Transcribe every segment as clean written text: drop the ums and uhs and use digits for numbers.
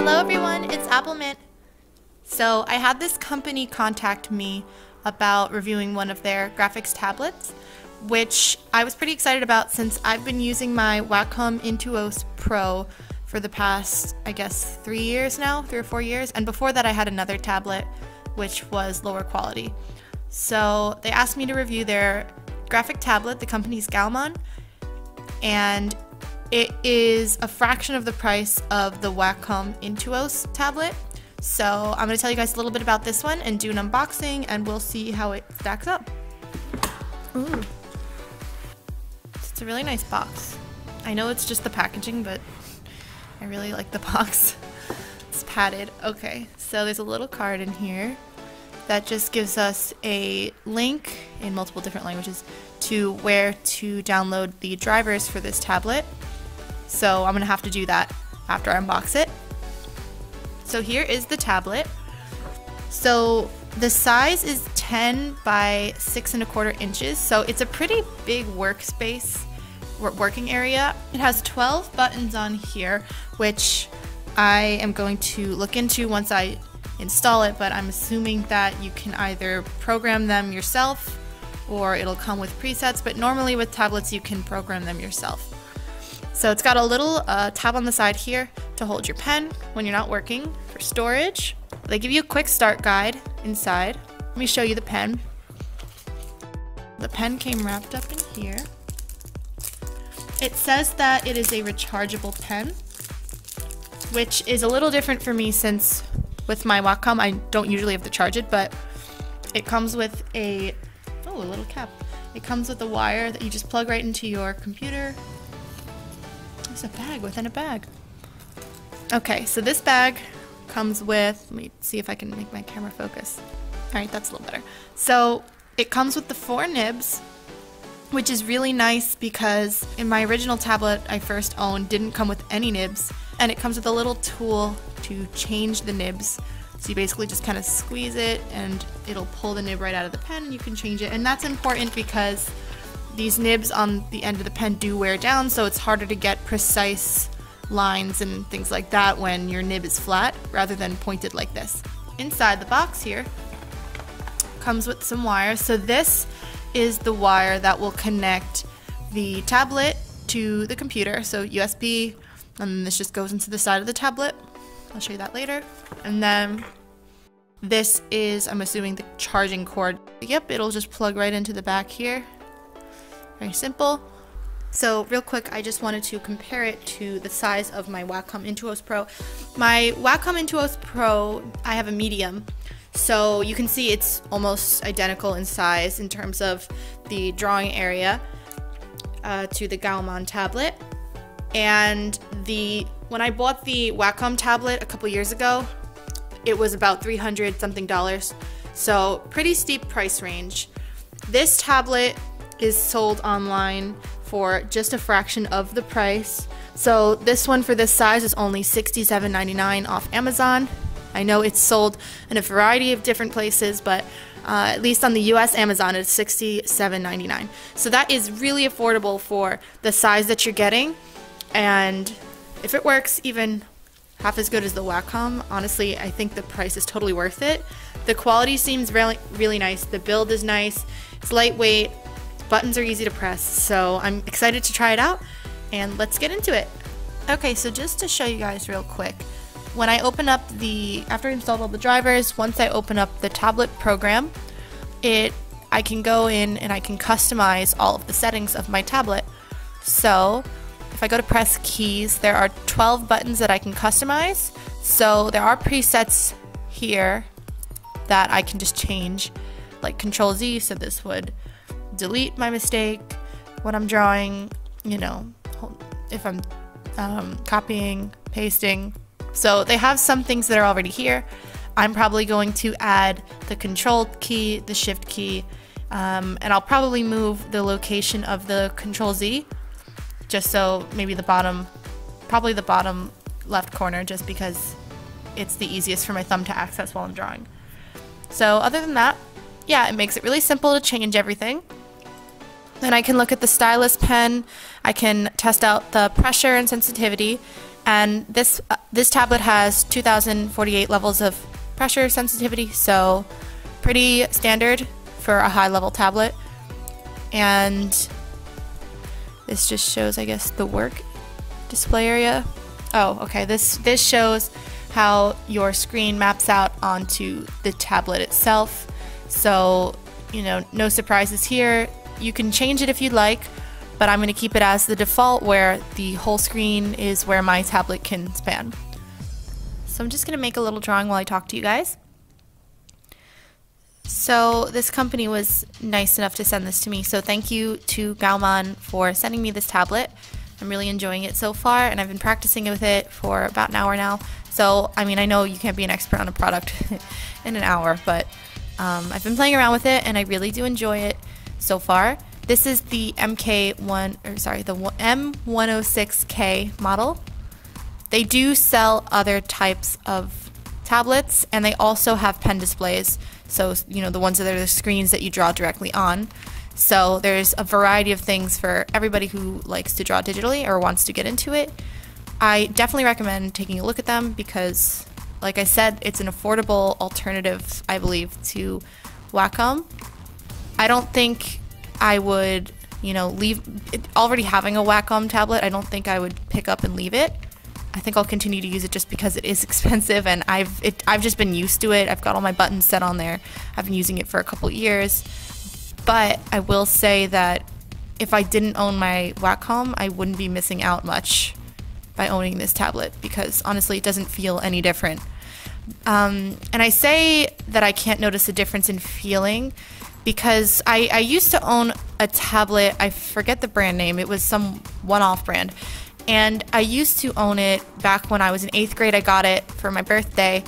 Hello everyone, it's Applemint. So I had this company contact me about reviewing one of their graphics tablets, which I was pretty excited about since I've been using my Wacom Intuos Pro for the past, I guess, 3 years now, 3 or 4 years, and before that I had another tablet which was lower quality. So they asked me to review their graphic tablet, the company's Gaomon, and it is a fraction of the price of the Wacom Intuos tablet. So I'm going to tell you guys a little bit about this one and do an unboxing, and we'll see how it stacks up. Ooh. It's a really nice box. I know it's just the packaging, but I really like the box. It's padded. Okay, so there's a little card in here that just gives us a link in multiple different languages to where to download the drivers for this tablet. So I'm gonna have to do that after I unbox it. So here is the tablet. So the size is 10 by 6¼ inches. So it's a pretty big workspace, working area. It has 12 buttons on here, which I am going to look into once I install it, but I'm assuming that you can either program them yourself or it'll come with presets, but normally with tablets you can program them yourself. So it's got a little tab on the side here to hold your pen when you're not working, for storage. They give you a quick start guide inside. Let me show you the pen. The pen came wrapped up in here. It says that it is a rechargeable pen, which is a little different for me since with my Wacom I don't usually have to charge it, but it comes with a little cap. It comes with a wire that you just plug right into your computer. There's a bag within a bag. Okay, so this bag comes with, let me see if I can make my camera focus. Alright, that's a little better. So it comes with the 4 nibs, which is really nice because in my original tablet I first owned didn't come with any nibs, and it comes with a little tool to change the nibs. So you basically just kind of squeeze it and it'll pull the nib right out of the pen and you can change it. And that's important because these nibs on the end of the pen do wear down, so it's harder to get precise lines and things like that when your nib is flat rather than pointed like this. Inside the box here comes with some wires. So this is the wire that will connect the tablet to the computer. So USB, and this just goes into the side of the tablet. I'll show you that later. And then this is, I'm assuming, the charging cord. Yep, it'll just plug right into the back here. Very simple. So real quick, I just wanted to compare it to the size of my Wacom Intuos Pro. My Wacom Intuos Pro, I have a medium. So you can see it's almost identical in size in terms of the drawing area to the Gaomon tablet. And when I bought the Wacom tablet a couple years ago, it was about $300 something. So pretty steep price range. This tablet is sold online for just a fraction of the price. So this one for this size is only $67.99 off Amazon. I know it's sold in a variety of different places, but at least on the US Amazon it's $67.99. So that is really affordable for the size that you're getting, and if it works even half as good as the Wacom, honestly I think the price is totally worth it. The quality seems really nice, the build is nice, it's lightweight, buttons are easy to press, so I'm excited to try it out, and let's get into it. Okay, so just to show you guys real quick, when I open up after I installed all the drivers, once I open up the tablet program, I can go in and I can customize all of the settings of my tablet. So if I go to press keys, there are 12 buttons that I can customize. So there are presets here that I can just change, like Control Z, so this would delete my mistake when I'm drawing, you know, if I'm copying, pasting. So they have some things that are already here. I'm probably going to add the Control key, the Shift key, and I'll probably move the location of the Control Z, just so maybe probably the bottom left corner, just because it's the easiest for my thumb to access while I'm drawing. So other than that, yeah, it makes it really simple to change everything. Then I can look at the stylus pen, I can test out the pressure and sensitivity, And this tablet has 2048 levels of pressure sensitivity, so pretty standard for a high level tablet. And this just shows, I guess, the work display area. Oh, okay, this shows how your screen maps out onto the tablet itself. So, you know, no surprises here. You can change it if you'd like, but I'm going to keep it as the default where the whole screen is where my tablet can span. So I'm just going to make a little drawing while I talk to you guys. So this company was nice enough to send this to me, so thank you to Gaomon for sending me this tablet. I'm really enjoying it so far, and I've been practicing with it for about an hour now. So, I mean, I know you can't be an expert on a product in an hour, but I've been playing around with it, and I really do enjoy it so far. This is the the M106K model. They do sell other types of tablets, and they also have pen displays. So, you know, the ones that are the screens that you draw directly on. So there's a variety of things for everybody who likes to draw digitally or wants to get into it. I definitely recommend taking a look at them because, like I said, it's an affordable alternative, I believe, to Wacom. I don't think I would, you know, leave it, already having a Wacom tablet, I don't think I would pick up and leave it. I think I'll continue to use it just because it is expensive, and I've just been used to it. I've got all my buttons set on there. I've been using it for a couple years. But I will say that if I didn't own my Wacom, I wouldn't be missing out much by owning this tablet because honestly it doesn't feel any different. And I say that I can't notice a difference in feeling because I used to own a tablet, I forget the brand name, it was some one-off brand. And I used to own it back when I was in 8th grade. I got it for my birthday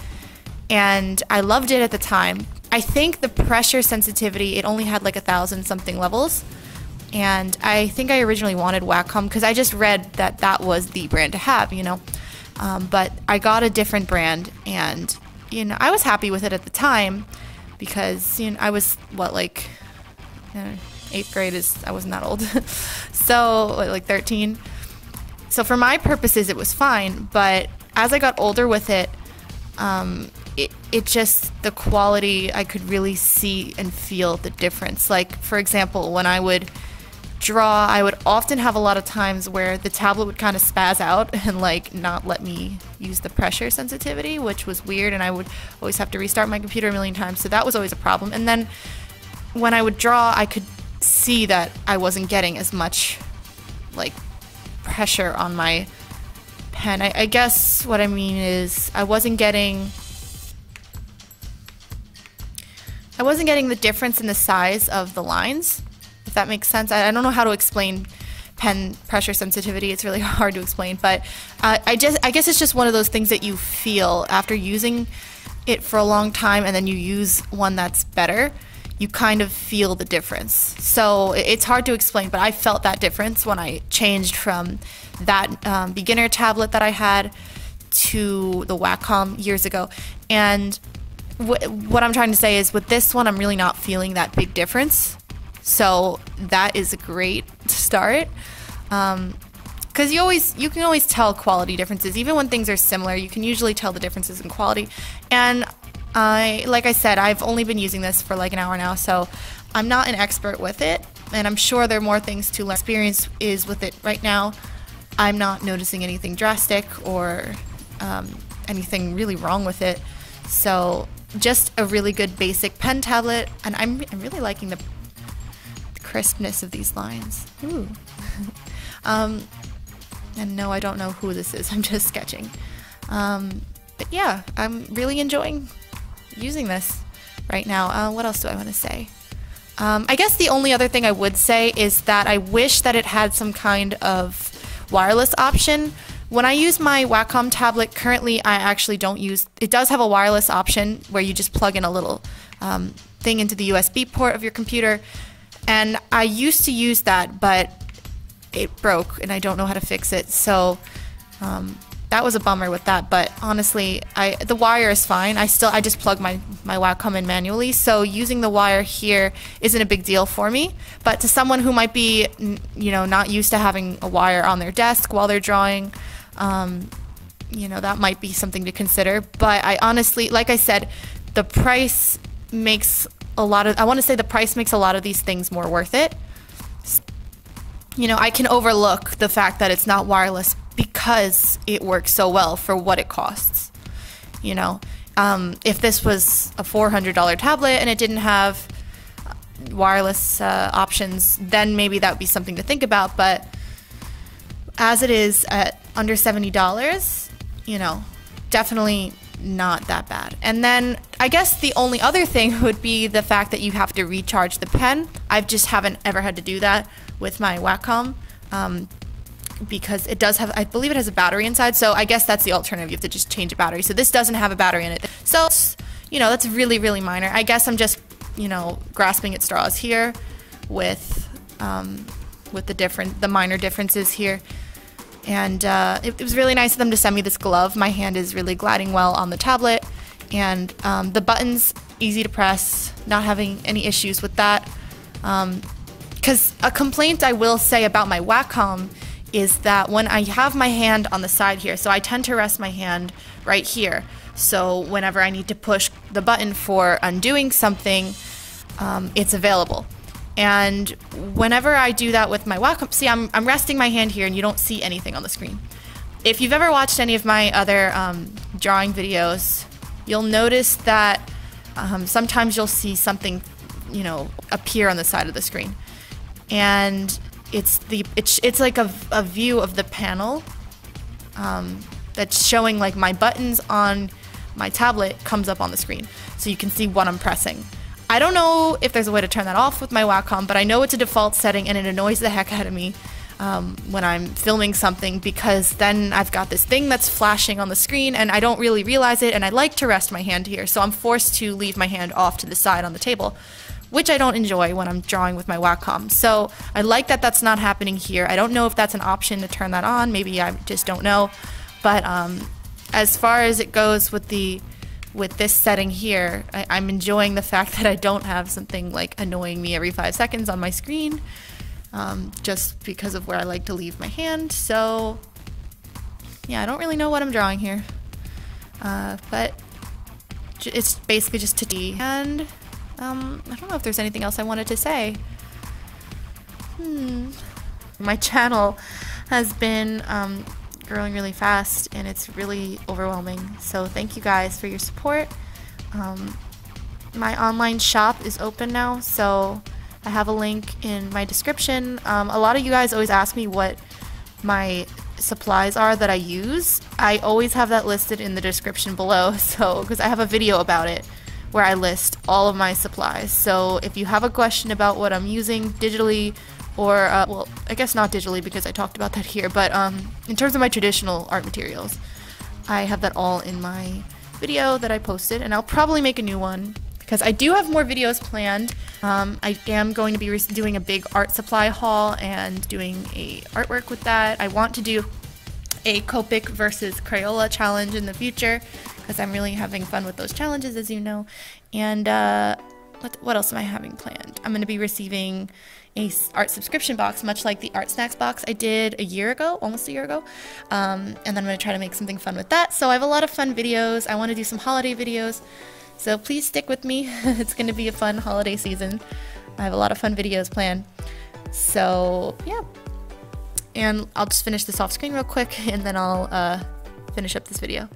and I loved it at the time. I think the pressure sensitivity, it only had like 1,000 something levels. And I think I originally wanted Wacom because I just read that that was the brand to have, you know. But I got a different brand and, you know, I was happy with it at the time because, you know, I was, what, like, 8th grade is, I wasn't that old. So, like 13. So for my purposes, it was fine. But as I got older with it, it just, the quality, I could really see and feel the difference. Like, for example, when I would draw, I would often have a lot of times where the tablet would kind of spaz out and like not let me use the pressure sensitivity, which was weird, and I would always have to restart my computer a million times, so that was always a problem. And then when I would draw, I could see that I wasn't getting as much like pressure on my pen. I guess what I mean is I wasn't getting the difference in the size of the lines, if that makes sense. I don't know how to explain pen pressure sensitivity. It's really hard to explain, but I guess it's just one of those things that you feel after using it for a long time and then you use one that's better, you kind of feel the difference. So it's hard to explain, but I felt that difference when I changed from that beginner tablet that I had to the Wacom years ago. And what I'm trying to say is with this one, I'm really not feeling that big difference. So that is a great start. Because you can always tell quality differences. Even when things are similar, you can usually tell the differences in quality. And like I said, I've only been using this for like an hour now, so I'm not an expert with it. And I'm sure there are more things to learn. Experience is with it right now. I'm not noticing anything drastic or anything really wrong with it. So just a really good basic pen tablet, and I'm really liking the crispness of these lines. Ooh. And no, I don't know who this is. I'm just sketching. But yeah, I'm really enjoying using this right now. What else do I want to say? I guess the only other thing I would say is that I wish that it had some kind of wireless option. When I use my Wacom tablet, currently I actually don't use, it does have a wireless option where you just plug in a little thing into the USB port of your computer. And I used to use that, but it broke and I don't know how to fix it. So that was a bummer with that. But honestly, the wire is fine. I just plug my Wacom in manually. So using the wire here isn't a big deal for me. But to someone who might be, you know, not used to having a wire on their desk while they're drawing, you know, that might be something to consider. But I honestly, like I said, the price makes a lot of, I want to say the price makes a lot of these things more worth it. You know, I can overlook the fact that it's not wireless because it works so well for what it costs. You know, if this was a $400 tablet and it didn't have wireless options, then maybe that would be something to think about. But as it is at under $70, you know, definitely not that bad. And then I guess the only other thing would be the fact that you have to recharge the pen. I just haven't ever had to do that with my Wacom, because it does have, I believe it has a battery inside, so I guess that's the alternative. You have to just change a battery. So this doesn't have a battery in it. So, you know, that's really, really minor. I guess I'm just, you know, grasping at straws here with the minor differences here. And it was really nice of them to send me this glove. My hand is really gliding well on the tablet, and the buttons, easy to press, not having any issues with that. Because a complaint I will say about my Wacom is that when I have my hand on the side here, so I tend to rest my hand right here. So whenever I need to push the button for undoing something, it's available. And whenever I do that with my Wacom, see, I'm resting my hand here and you don't see anything on the screen. If you've ever watched any of my other drawing videos, you'll notice that sometimes you'll see something, you know, appear on the side of the screen. And it's like a view of the panel that's showing, like, my buttons on my tablet comes up on the screen, so you can see what I'm pressing. I don't know if there's a way to turn that off with my Wacom, but I know it's a default setting, and it annoys the heck out of me when I'm filming something, because then I've got this thing that's flashing on the screen and I don't really realize it, and I like to rest my hand here, so I'm forced to leave my hand off to the side on the table, which I don't enjoy when I'm drawing with my Wacom. So I like that that's not happening here. I don't know if that's an option to turn that on. Maybe I just don't know. But as far as it goes with this setting here, I'm enjoying the fact that I don't have something like annoying me every 5 seconds on my screen, just because of where I like to leave my hand. So yeah, I don't really know what I'm drawing here, but it's basically just 2D. And I don't know if there's anything else I wanted to say. My channel has been growing really fast, and it's really overwhelming. So thank you guys for your support. My online shop is open now, so I have a link in my description. A lot of you guys always ask me what my supplies are that I use. I always have that listed in the description below, so because I have a video about it where I list all of my supplies. So if you have a question about what I'm using digitally, or well, I guess not digitally because I talked about that here, but in terms of my traditional art materials, I have that all in my video that I posted, and I'll probably make a new one because I do have more videos planned. I am going to be doing a big art supply haul and doing a artwork with that. I want to do a Copic versus Crayola challenge in the future because I'm really having fun with those challenges, as you know. And what else am I having planned? I'm going to be receiving a art subscription box, much like the Art Snacks box I did a year ago, almost a year ago. And then I'm going to try to make something fun with that. So I have a lot of fun videos. I want to do some holiday videos. So please stick with me. It's going to be a fun holiday season. I have a lot of fun videos planned. So yeah. And I'll just finish this off screen real quick, and then I'll finish up this video.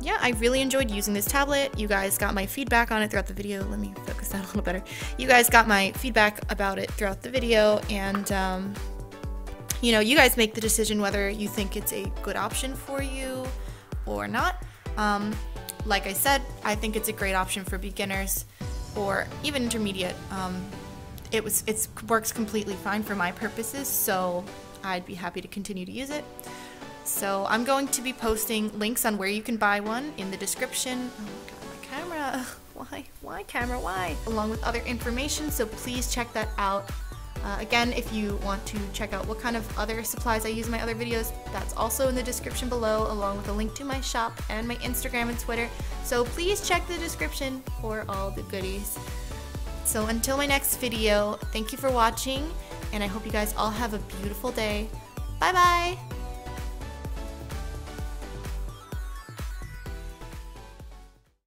Yeah, I really enjoyed using this tablet. You guys got my feedback on it throughout the video. Let me focus that a little better. You guys got my feedback about it throughout the video, and you know, you guys make the decision whether you think it's a good option for you or not. Like I said, I think it's a great option for beginners or even intermediate. It works completely fine for my purposes, so I'd be happy to continue to use it. So I'm going to be posting links on where you can buy one in the description. Oh my god, my camera. Why camera, why? Along with other information, so please check that out. Again, if you want to check out what kind of other supplies I use in my other videos, that's also in the description below, along with a link to my shop and my Instagram and Twitter. So please check the description for all the goodies. So until my next video, thank you for watching, and I hope you guys all have a beautiful day. Bye bye!